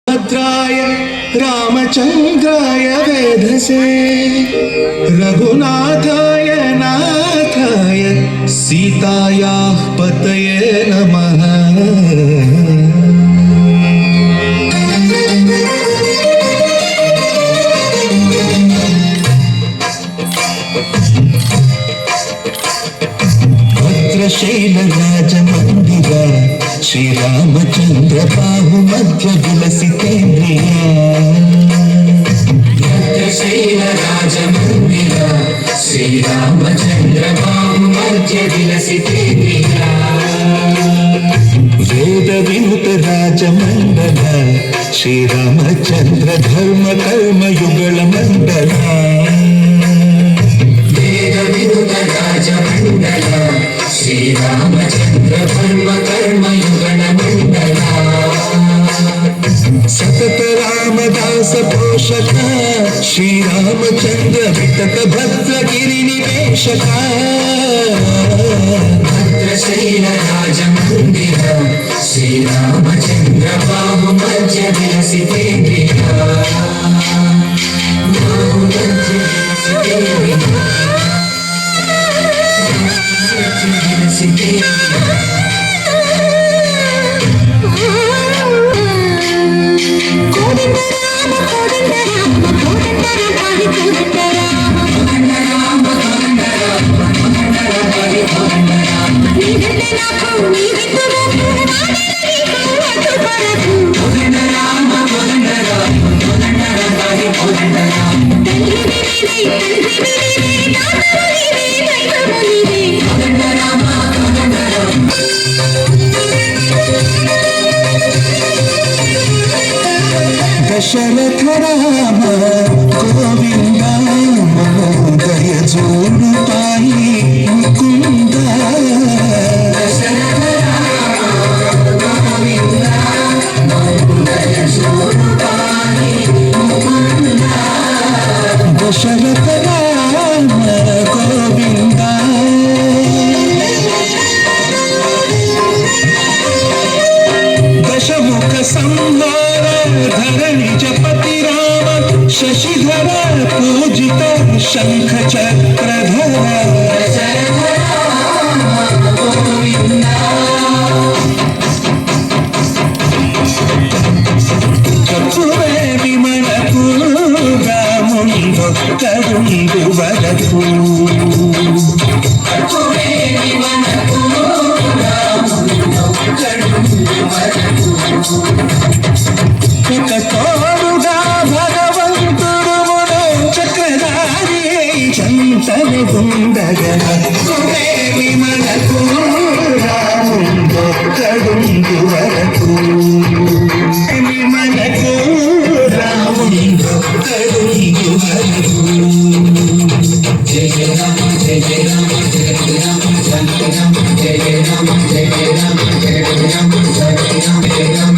भद्राय रामचंद्राय वेधसे रघुनाथाय नाथाय सीतायाः पतये नमः। भद्रशैल राजमंदिर श्रीरामचंद्र बाहु मध्य विलसितेन्द्रिया। भद्रशैल राजमंदिर श्रीरामचंद्र बाहु मध्य विलसितेन्द्रिया। वेद विनुत राजमंडल श्रीरामचंद्र धर्म कर्म युगल मंडल। वेद विनुत राजमंडल श्रीरामचंद्र धर्म कर्म युगल मंडल। सतत रामदास पोषक श्रीरामचंद्र वितत भद्र गिरि निवेशक। भद्रशैल राजमंदिर श्रीरामचंद्र बाहु मध्य विलसितेन्द्रिया। बाहु मध्य विलसितेन्द्रिया। दशरथ राम गोविंद दय जोड़ पाई मुकुंद। दशरथ राम गोविंद दय जोड़ पाई मुकुंद। दशरथ राम गोविंद दशमुख संहार धरणि जपति राम शशिधर पूजित शंख चक्रधर। दशरथ राम गोविंद कपुरे विमल पूरा मुंडो करुंडु वरदू। कपुरे विमल पूरा मुंडो करुंडु वरदू। तोड़ुगा भगवंतुडु चक्रधारी चंतन गुंडगल। कपुरे विमल पूरा मुंडो करुंडु वरदू। विमल पूरा मुंडो करुंडु वरदू। जय जय राम जय जय राम जय जय राम जय जय राम जय जय राम जय जय राम जय जय राम जय जय राम।